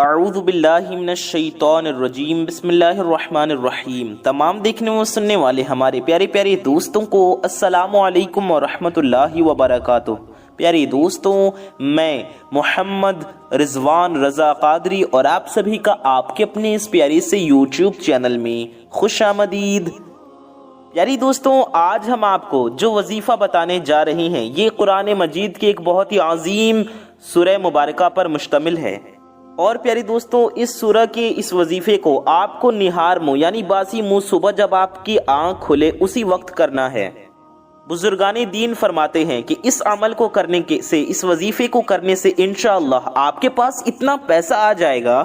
اعوذ باللہ من الشیطان الرجیم بسم اللہ الرحمن الرحیم۔ تمام دیکھنے و سننے والے ہمارے پیارے پیارے دوستوں کو السلام علیکم ورحمۃ اللہ وبرکاتہ۔ پیارے دوستوں، میں محمد رضوان رضا قادری اور آپ سبھی کا آپ کے اپنے اس پیارے سے یوٹیوب چینل میں خوش آمدید۔ پیاری دوستوں، آج ہم آپ کو جو وظیفہ بتانے جا رہے ہیں یہ قرآن مجید کی ایک بہت ہی عظیم سورہ مبارکہ پر مشتمل ہے۔ اور پیاری دوستوں، اس سورہ کے اس وظیفے کو آپ کو نہار منہ یعنی باسی منہ صبح جب آپ کی آنکھ کھلے اسی وقت کرنا ہے۔ بزرگان دین فرماتے ہیں کہ اس عمل کو کرنے سے، اس وظیفے کو کرنے سے انشاءاللہ آپ کے پاس اتنا پیسہ آ جائے گا،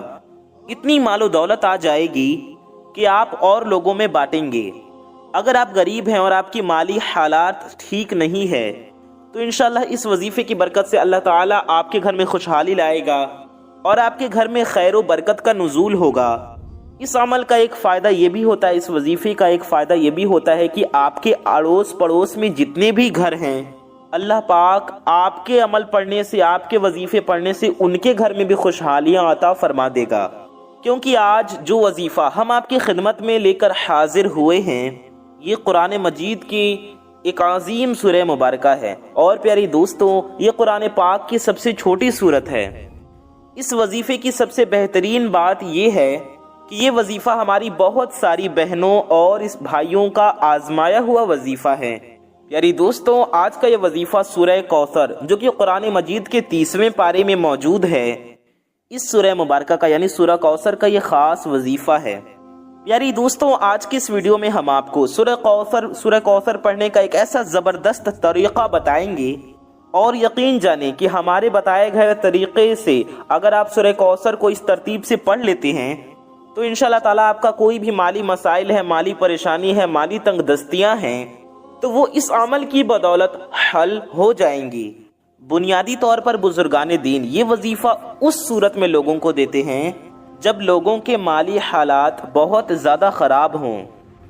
اتنی مال و دولت آ جائے گی کہ آپ اور لوگوں میں بانٹیں گے۔ اگر آپ غریب ہیں اور آپ کی مالی حالات ٹھیک نہیں ہے تو انشاءاللہ اس وظیفے کی برکت سے اللہ تعالیٰ آپ کے گھر میں خوشحالی لائے گا اور آپ کے گھر میں خیر و برکت کا نزول ہوگا۔ اس عمل کا ایک فائدہ یہ بھی ہوتا ہے، اس وظیفے کا ایک فائدہ یہ بھی ہوتا ہے کہ آپ کے اڑوس پڑوس میں جتنے بھی گھر ہیں، اللہ پاک آپ کے عمل پڑھنے سے، آپ کے وظیفے پڑھنے سے ان کے گھر میں بھی خوشحالیاں عطا فرما دے گا۔ کیونکہ آج جو وظیفہ ہم آپ کی خدمت میں لے کر حاضر ہوئے ہیں یہ قرآن مجید کی ایک عظیم سورہ مبارکہ ہے، اور پیاری دوستوں یہ قرآن پاک کی سب سے چھوٹی سورت ہے۔ اس وظیفے کی سب سے بہترین بات یہ ہے کہ یہ وظیفہ ہماری بہت ساری بہنوں اور اس بھائیوں کا آزمایا ہوا وظیفہ ہے۔ پیاری دوستوں، آج کا یہ وظیفہ سورہ کوثر جو کہ قرآن مجید کے 30ویں پارے میں موجود ہے، اس سورہ مبارکہ کا یعنی سورہ کوثر کا یہ خاص وظیفہ ہے۔ پیاری دوستوں، آج کی اس ویڈیو میں ہم آپ کو سورہ کوثر پڑھنے کا ایک ایسا زبردست طریقہ بتائیں گے، اور یقین جانیں کہ ہمارے بتائے گئے طریقے سے اگر آپ سورہ کوثر کو اس ترتیب سے پڑھ لیتے ہیں تو انشاءاللہ تعالیٰ آپ کا کوئی بھی مالی مسائل ہے، مالی پریشانی ہے، مالی تنگ دستیاں ہیں تو وہ اس عمل کی بدولت حل ہو جائیں گی۔ بنیادی طور پر بزرگان دین یہ وظیفہ اس صورت میں لوگوں کو دیتے ہیں جب لوگوں کے مالی حالات بہت زیادہ خراب ہوں،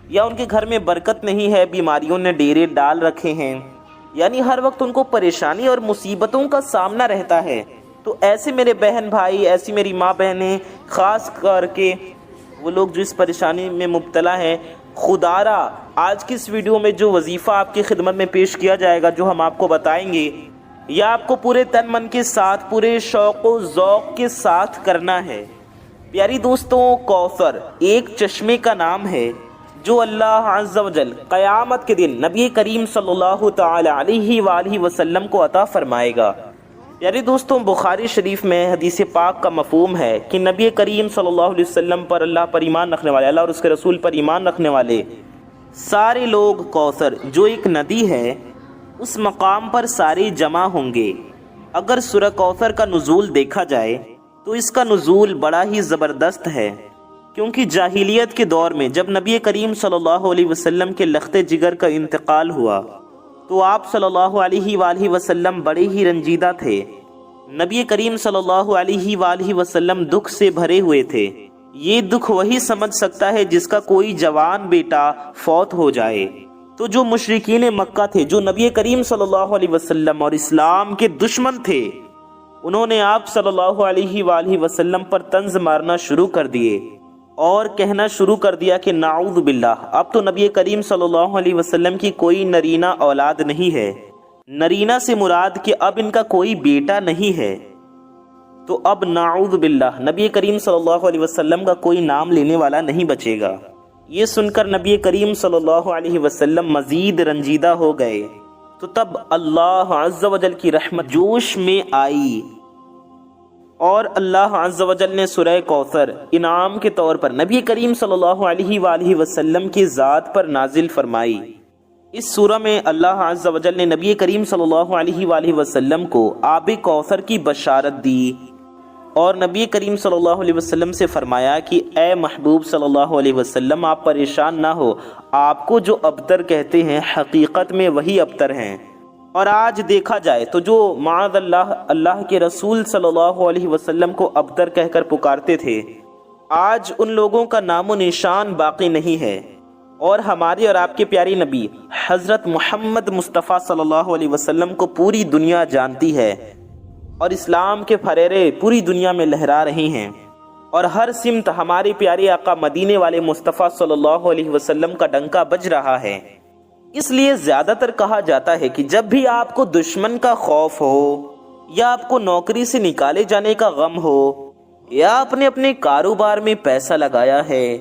یا ان کے گھر میں برکت نہیں ہے، بیماریوں نے ڈیرے ڈال رکھے ہیں، یعنی ہر وقت ان کو پریشانی اور مصیبتوں کا سامنا رہتا ہے۔ تو ایسے میرے بہن بھائی، ایسی میری ماں بہنیں، خاص کر کے وہ لوگ جو اس پریشانی میں مبتلا ہیں، خدارا آج کی اس ویڈیو میں جو وظیفہ آپ کی خدمت میں پیش کیا جائے گا، جو ہم آپ کو بتائیں گے، یا آپ کو پورے تن من کے ساتھ، پورے شوق و ذوق کے ساتھ کرنا ہے۔ پیاری دوستوں، کوثر ایک چشمے کا نام ہے جو اللہ عز و جل قیامت کے دن نبی کریم صلی اللہ تعالی علیہ وآلہ وسلم کو عطا فرمائے گا۔ پیارے دوستوں، بخاری شریف میں حدیث پاک کا مفہوم ہے کہ نبی کریم صلی اللہ علیہ وسلم پر، اللہ پر ایمان رکھنے والے، اللہ اور اس کے رسول پر ایمان رکھنے والے سارے لوگ کوثر جو ایک ندی ہے اس مقام پر سارے جمع ہوں گے۔ اگر سورہ کوثر کا نزول دیکھا جائے تو اس کا نزول بڑا ہی زبردست ہے، کیونکہ جاہلیت کے دور میں جب نبی کریم صلی اللہ علیہ وسلم کے لخت جگر کا انتقال ہوا تو آپ صلی اللہ علیہ وآلہ وسلم بڑے ہی رنجیدہ تھے۔ نبی کریم صلی اللہ علیہ وآلہ وسلم دکھ سے بھرے ہوئے تھے۔ یہ دکھ وہی سمجھ سکتا ہے جس کا کوئی جوان بیٹا فوت ہو جائے۔ تو جو مشرکین مکہ تھے، جو نبی کریم صلی اللہ علیہ وسلم اور اسلام کے دشمن تھے، انہوں نے آپ صلی اللہ علیہ وآلہ وسلم پر طنز مارنا شروع کر دیے اور کہنا شروع کر دیا کہ نعوذ باللہ، اب تو نبی کریم صلی اللہ علیہ وسلم کی کوئی نرینہ اولاد نہیں ہے۔ نرینہ سے مراد کہ اب ان کا کوئی بیٹا نہیں ہے، تو اب نعوذ باللہ نبی کریم صلی اللہ علیہ وسلم کا کوئی نام لینے والا نہیں بچے گا۔ یہ سن کر نبی کریم صلی اللہ علیہ وسلم مزید رنجیدہ ہو گئے۔ تو تب اللہ عز و جل کی رحمت جوش میں آئی اور اللہ عز و جل نے سورہ کوثر انعام کے طور پر نبی کریم صلی اللہ علیہ وآلہ وسلم کی ذات پر نازل فرمائی۔ اس سورہ میں اللہ عز و جل نے نبی کریم صلی اللہ علیہ وآلہ وسلم کو آب کوثر کی بشارت دی، اور نبی کریم صلی اللہ علیہ وسلم سے فرمایا کہ اے محبوب صلی اللہ علیہ وسلم، آپ پریشان نہ ہو، آپ کو جو ابتر کہتے ہیں حقیقت میں وہی ابتر ہیں۔ اور آج دیکھا جائے تو جو معاذ اللہ اللہ کے رسول صلی اللہ علیہ وسلم کو ابتر کہہ کر پکارتے تھے، آج ان لوگوں کا نام و نشان باقی نہیں ہے، اور ہمارے اور آپ کے پیارے نبی حضرت محمد مصطفیٰ صلی اللہ علیہ وسلم کو پوری دنیا جانتی ہے، اور اسلام کے پھریرے پوری دنیا میں لہرا رہے ہیں۔ اور ہر سمت ہمارے پیارے آقا مدینے والے مصطفیٰ صلی اللہ علیہ وسلم کا ڈنکا بج رہا ہے۔ اس لیے زیادہ تر کہا جاتا ہے کہ جب بھی آپ کو دشمن کا خوف ہو، یا آپ کو نوکری سے نکالے جانے کا غم ہو، یا آپ نے اپنے کاروبار میں پیسہ لگایا ہے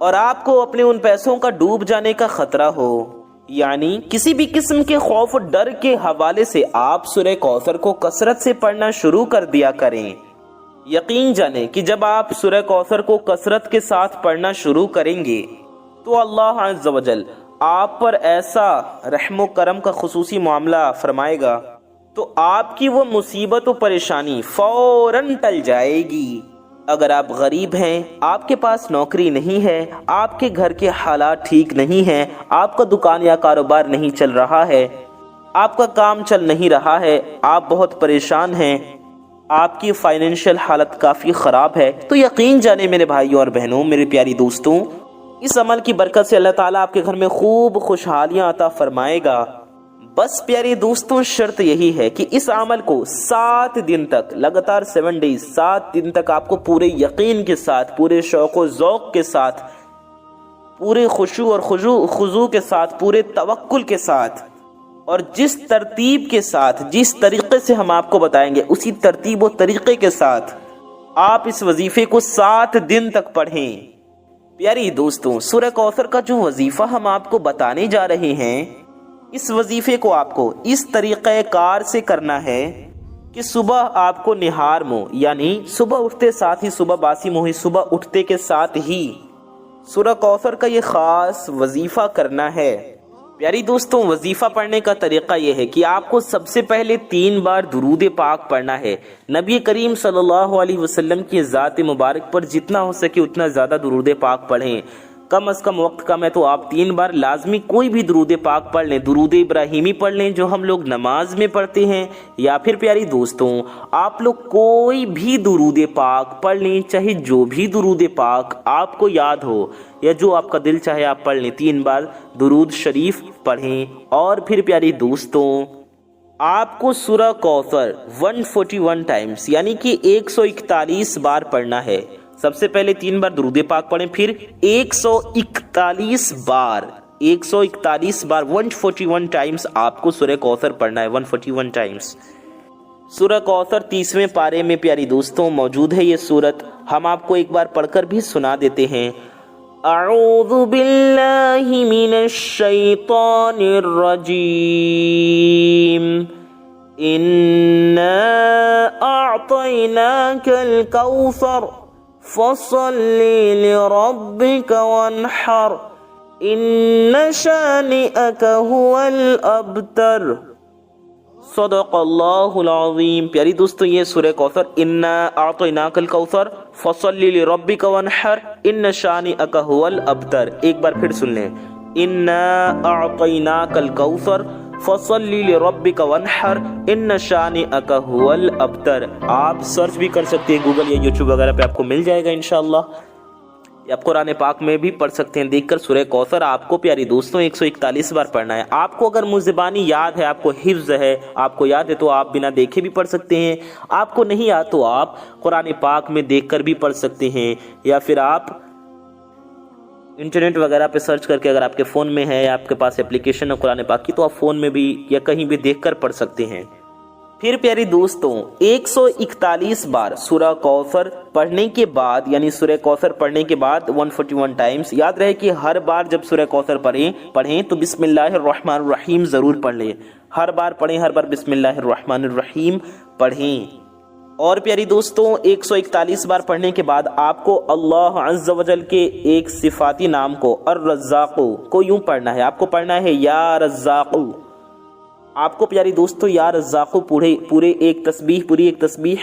اور آپ کو اپنے ان پیسوں کا ڈوب جانے کا خطرہ ہو، یعنی کسی بھی قسم کے خوف و ڈر کے حوالے سے آپ سورہ کوثر کو کثرت سے پڑھنا شروع کر دیا کریں۔ یقین جانیں کہ جب آپ سورہ کوثر کو کثرت کے ساتھ پڑھنا شروع کریں گے تو اللہ عز و جل آپ پر ایسا رحم و کرم کا خصوصی معاملہ فرمائے گا، تو آپ کی وہ مصیبت و پریشانی فوراً ٹل جائے گی۔ اگر آپ غریب ہیں، آپ کے پاس نوکری نہیں ہے، آپ کے گھر کے حالات ٹھیک نہیں ہیں، آپ کا دکان یا کاروبار نہیں چل رہا ہے، آپ کا کام چل نہیں رہا ہے، آپ بہت پریشان ہیں، آپ کی فائنینشیل حالت کافی خراب ہے، تو یقین جانے میرے بھائیوں اور بہنوں، میرے پیاری دوستوں، اس عمل کی برکت سے اللہ تعالیٰ آپ کے گھر میں خوب خوشحالیاں عطا فرمائے گا۔ بس پیارے دوستوں، شرط یہی ہے کہ اس عمل کو 7 دن تک، لگاتار 7 ڈیز، 7 دن تک آپ کو پورے یقین کے ساتھ، پورے شوق و ذوق کے ساتھ، پورے خشوع اور خضوع کے ساتھ، پورے توکل کے ساتھ، اور جس ترتیب کے ساتھ، جس طریقے سے ہم آپ کو بتائیں گے، اسی ترتیب و طریقے کے ساتھ آپ اس وظیفے کو 7 دن تک پڑھیں۔ پیاری دوستوں، سورہ کوثر کا جو وظیفہ ہم آپ کو بتانے جا رہے ہیں، اس وظیفے کو آپ کو اس طریقہ کار سے کرنا ہے کہ صبح آپ کو نہار منہ، یعنی صبح اٹھتے ساتھ ہی، صبح باسی منہ، صبح اٹھتے کے ساتھ ہی سورہ کوثر کا یہ خاص وظیفہ کرنا ہے۔ پیاری دوستوں، وظیفہ پڑھنے کا طریقہ یہ ہے کہ آپ کو سب سے پہلے 3 بار درود پاک پڑھنا ہے۔ نبی کریم صلی اللہ علیہ وسلم کی ذات مبارک پر جتنا ہو سکے اتنا زیادہ درود پاک پڑھیں۔ کم از کم وقت کم ہے تو آپ 3 بار لازمی کوئی بھی درود پاک پڑھ لیں، درود ابراہیمی پڑھ لیں جو ہم لوگ نماز میں پڑھتے ہیں، یا پھر پیاری دوستوں آپ لوگ کوئی بھی درود پاک پڑھ لیں، چاہے جو بھی درود پاک آپ کو یاد ہو یا جو آپ کا دل چاہے آپ پڑھ لیں، 3 بار درود شریف پڑھیں۔ اور پھر پیاری دوستوں آپ کو سورہ کوثر 141 ٹائمز، یعنی کہ 141 بار پڑھنا ہے۔ سب سے پہلے 3 بار درود پاک پڑھیں، پھر 141 بار 141 ٹائمز آپ کو سورہ کوثر پڑھنا ہے، 141 ٹائمز۔ سورہ کوثر 30ویں پارے میں پیاری دوستوں موجود ہے یہ سورت، ہم آپ کو ایک بار پڑھ کر بھی سنا دیتے ہیں۔ اعوذ باللہ من الشیطان الرجیم، انا اعطیناک الکوثر فصل لربک وانحر ان شانئک هو الابتر۔ صدق اللہ العظیم۔ پیاری دوستو یہ سورہ کوثر، انا اعطیناک الکوثر فصل لربک وانحر ان شانئک هو الابتر، ایک بار پھر سن لیں، انا اعطیناک الکوثر فصل لربک وانحر ان شانئک هو الابتر۔ آپ سرچ بھی کر سکتے ہیں گوگل یا یوٹیوب وغیرہ پہ، آپ کو مل جائے گا انشاءاللہ، یا آپ قرآن پاک میں بھی پڑھ سکتے ہیں دیکھ کر۔ سورہ کوثر آپ کو پیاری دوستوں 141 بار پڑھنا ہے۔ آپ کو اگر منہ زبانی یاد ہے، آپ کو حفظ ہے، آپ کو یاد ہے تو آپ بنا دیکھے بھی پڑھ سکتے ہیں، آپ کو نہیں یاد تو آپ قرآن پاک میں دیکھ کر بھی پڑھ سکتے ہیں، یا پھر آپ انٹرنیٹ وغیرہ پہ سرچ کر کے، اگر آپ کے فون میں ہے یا آپ کے پاس اپلیکیشن ہے قرآن پاک کی، تو آپ فون میں بھی یا کہیں بھی دیکھ کر پڑھ سکتے ہیں۔ پھر پیاری دوستوں 141 بار سورہ کوثر پڑھنے کے بعد، یعنی سورہ کوثر پڑھنے کے بعد 141 ٹائمز، یاد رہے کہ ہر بار جب سورہ کوثر پڑھیں تو بسم اللہ الرحمن الرحیم ضرور پڑھ لیں، ہر بار پڑھیں، ہر بار بسم اللہ الرحمن الرحیم پڑھیں۔ اور پیاری دوستوں 141 بار پڑھنے کے بعد آپ کو اللہ عز و جل کے ایک صفاتی نام کو، الرزاق کو یوں پڑھنا ہے، آپ کو پڑھنا ہے یا رزاق۔ آپ کو پیاری دوستو یا رزاق پوری ایک تسبیح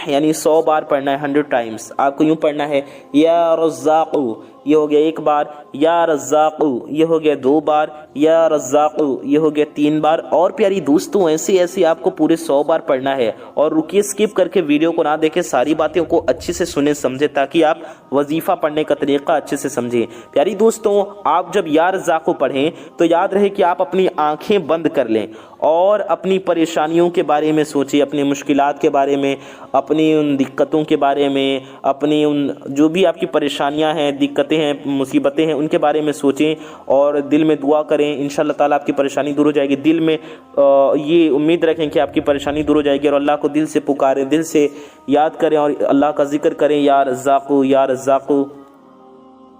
یعنی 100 بار پڑھنا ہے، 100 ٹائمز۔ آپ کو یوں پڑھنا ہے یا رزاق یہ ہو گیا ایک بار، یا رزاق یہ ہو گیا 2 بار، یا رزاق یہ ہو گیا 3 بار، اور پیاری دوستوں ایسے ایسے آپ کو پورے 100 بار پڑھنا ہے۔ اور رکیے، سکپ کر کے ویڈیو کو نہ دیکھیں، ساری باتوں کو اچھے سے سنیں سمجھیں تاکہ آپ وظیفہ پڑھنے کا طریقہ اچھے سے سمجھیں۔ پیاری دوستوں آپ جب یا رزاق پڑھیں تو یاد رہے کہ آپ اپنی آنکھیں بند کر لیں اور اپنی پریشانیوں کے بارے میں سوچیں، اپنی مشکلات کے بارے میں، اپنی ان دقتوں کے بارے میں، اپنی ان جو بھی آپ کی پریشانیاں ہیں، دقتیں ہیں، مصیبتیں ہیں، ان کے بارے میں سوچیں اور دل میں دعا کریں۔ انشاءاللہ تعالیٰ آپ کی پریشانی دور ہو جائے گی۔ دل میں یہ امید رکھیں کہ آپ کی پریشانی دور ہو جائے گی، اور اللہ کو دل سے پکاریں، دل سے یاد کریں اور اللہ کا ذکر کریں، یا رزاق یا رزاق۔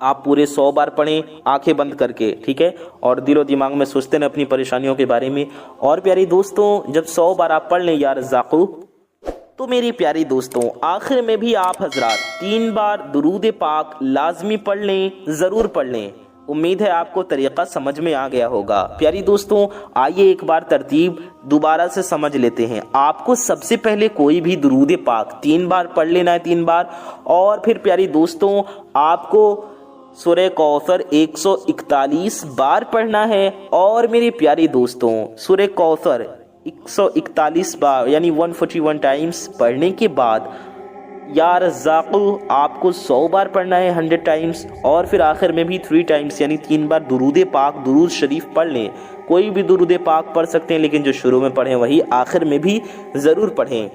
آپ پورے 100 بار پڑھیں آنکھیں بند کر کے، ٹھیک ہے، اور دل و دماغ میں سوچتے ہیں اپنی پریشانیوں کے بارے میں۔ اور پیاری دوستوں جب 100 بار آپ پڑھ لیں یا رزاق، تو میری پیاری دوستوں آخر میں بھی آپ حضرات 3 بار درود پاک لازمی پڑھ لیں، ضرور پڑھ لیں۔ امید ہے آپ کو طریقہ سمجھ میں آ گیا ہوگا۔ پیاری دوستوں آئیے ایک بار ترتیب دوبارہ سے سمجھ لیتے ہیں۔ آپ کو سب سے پہلے کوئی بھی درود پاک 3 بار پڑھ لینا ہے، 3 بار، اور پھر پیاری دوستوں آپ کو سورہ کوثر 141 بار پڑھنا ہے، اور میری پیاری دوستوں سورہ کوثر 141 بار یعنی 141 ٹائمز پڑھنے کے بعد یا رزاق آپ کو 100 بار پڑھنا ہے، 100 ٹائمز، اور پھر آخر میں بھی 3 ٹائمز یعنی 3 بار درود پاک، درود شریف پڑھ لیں۔ کوئی بھی درود پاک پڑھ سکتے ہیں، لیکن جو شروع میں پڑھیں وہی آخر میں بھی ضرور پڑھیں۔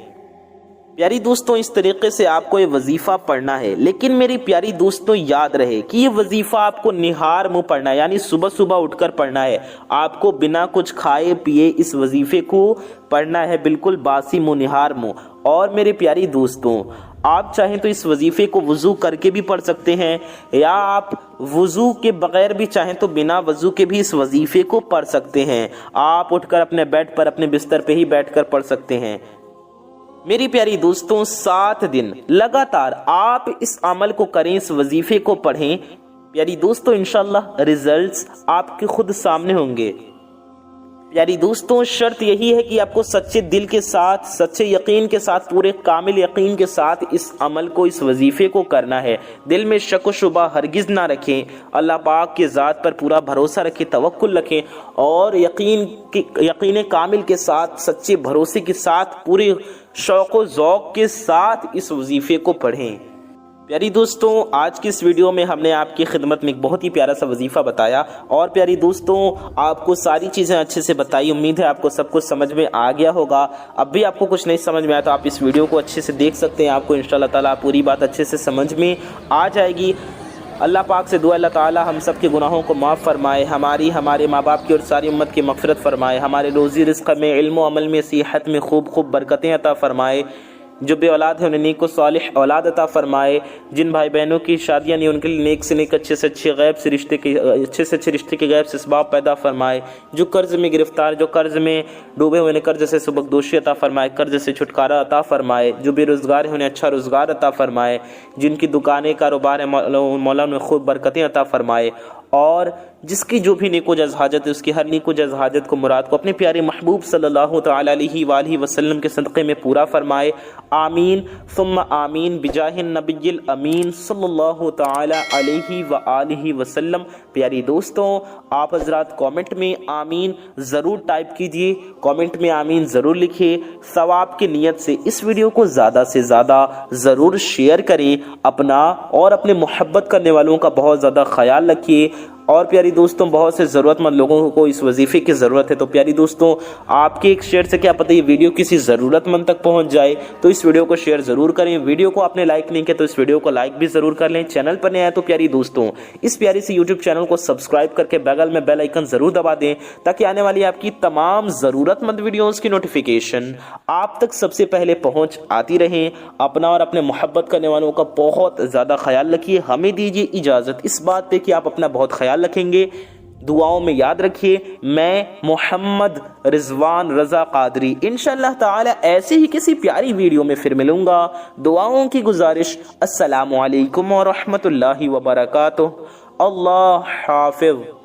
پیاری دوستوں اس طریقے سے آپ کو یہ وظیفہ پڑھنا ہے، لیکن میری پیاری دوستوں یاد رہے کہ یہ وظیفہ آپ کو نہار منہ پڑھنا ہے، یعنی صبح صبح اٹھ کر پڑھنا ہے۔ آپ کو بنا کچھ کھائے پیے اس وظیفے کو پڑھنا ہے، بالکل باسی منہ، نہار منہ۔ اور میرے پیاری دوستوں آپ چاہیں تو اس وظیفے کو وضو کر کے بھی پڑھ سکتے ہیں، یا آپ وضو کے بغیر بھی چاہیں تو بنا وضو کے بھی اس وظیفے کو پڑھ سکتے ہیں۔ آپ اٹھ کر اپنے بیڈ پر، اپنے بستر پہ ہی بیٹھ کر پڑھ سکتے ہیں۔ میری پیاری دوستوں 7 دن لگاتار آپ اس عمل کو کریں، اس وظیفے کو پڑھیں۔ پیاری دوستوں انشاءاللہ رزلٹس آپ کے خود سامنے ہوں گے۔ پیاری دوستوں شرط یہی ہے کہ آپ کو سچے دل کے ساتھ، سچے یقین کے ساتھ، پورے کامل یقین کے ساتھ اس عمل کو، اس وظیفے کو کرنا ہے۔ دل میں شک و شبہ ہرگز نہ رکھیں، اللہ پاک کے ذات پر پورا بھروسہ رکھیں، توکل رکھیں، اور یقین کامل کے ساتھ، سچے بھروسے کے ساتھ، پورے شوق و ذوق کے ساتھ اس وظیفے کو پڑھیں۔ پیاری دوستوں آج کی اس ویڈیو میں ہم نے آپ کی خدمت میں ایک بہت ہی پیارا سا وظیفہ بتایا، اور پیاری دوستوں آپ کو ساری چیزیں اچھے سے بتائی۔ امید ہے آپ کو سب کچھ سمجھ میں آ گیا ہوگا۔ اب بھی آپ کو کچھ نہیں سمجھ میں آیا تو آپ اس ویڈیو کو اچھے سے دیکھ سکتے ہیں، آپ کو انشاءاللہ تعالیٰ پوری بات اچھے سے سمجھ میں آ جائے گی۔ اللہ پاک سے دعا اللہ تعالیٰ ہم سب کے گناہوں کو معاف فرمائے، ہمارے ماں باپ کی اور ساری امت کی مغفرت فرمائے، ہمارے روزی رزق میں، علم و عمل میں، صحت میں خوب برکتیں عطا فرمائے، جو بے اولاد ہیں انہیں نیک و صالح اولاد عطا فرمائے، جن بھائی بہنوں کی شادیاں نہیں ان کے لیے نیک سے نیک، اچھے سے اچھے رشتے کے غیب سے اسباب پیدا فرمائے، جو قرض میں گرفتار، جو قرض میں ڈوبے ہوئے انہیں قرض سے سبکدوشی عطا فرمائے، قرض سے چھٹکارا عطا فرمائے، جو بے روزگار ہیں انہیں اچھا روزگار عطا فرمائے، جن کی دکانیں کاروبار ہیں مولا انہیں خوب برکتیں عطا فرمائے، اور جس کی جو بھی نیک و جائز حاجت ہے اس کی ہر نیک و جائز حاجت کو، مراد کو اپنے پیارے محبوب صلی اللہ تعالی علیہ وآلہ وسلم کے صدقے میں پورا فرمائے۔ آمین ثم آمین بجاہ النبی الامین صلی اللہ تعالی علیہ وآلہ وسلم۔ پیاری دوستوں آپ حضرات کامنٹ میں آمین ضرور ٹائپ کیجئے، کامنٹ میں آمین ضرور لکھیے، ثواب کی نیت سے اس ویڈیو کو زیادہ سے زیادہ ضرور شیئر کریں، اپنا اور اپنے محبت کرنے والوں کا بہت زیادہ خیال رکھیے۔ اور پیاری دوستوں بہت سے ضرورت مند لوگوں کو اس وظیفے کی ضرورت ہے، تو پیاری دوستوں آپ کے ایک شیئر سے کیا پتہ یہ ویڈیو کسی ضرورت مند تک پہنچ جائے، تو اس ویڈیو کو شیئر ضرور کریں۔ ویڈیو کو آپ نے لائک نہیں کیا تو اس ویڈیو کو لائک بھی ضرور کر لیں۔ چینل پر نئے آئے تو پیاری دوستوں اس پیاری سی یوٹیوب چینل کو سبسکرائب کر کے بغل میں بیل آئیکن ضرور دبا دیں، تاکہ آنے والی آپ کی تمام ضرورت مند ویڈیوز کی نوٹیفیکیشن آپ تک سب سے پہلے پہنچ آتی رہیں۔ اپنا اور اپنے محبت کرنے والوں کا بہت زیادہ خیال رکھیے۔ ہمیں دیجیے اجازت اس بات پہ کہ آپ اپنا بہت خیال رکھیں گے۔ دعاؤں میں یاد رکھیے میں محمد رضوان رضا قادری انشاءاللہ تعالی ایسے ہی کسی پیاری ویڈیو میں پھر ملوں گا۔ دعاؤں کی گزارش، السلام علیکم ورحمۃ اللہ وبرکاتہ۔ اللہ حافظ۔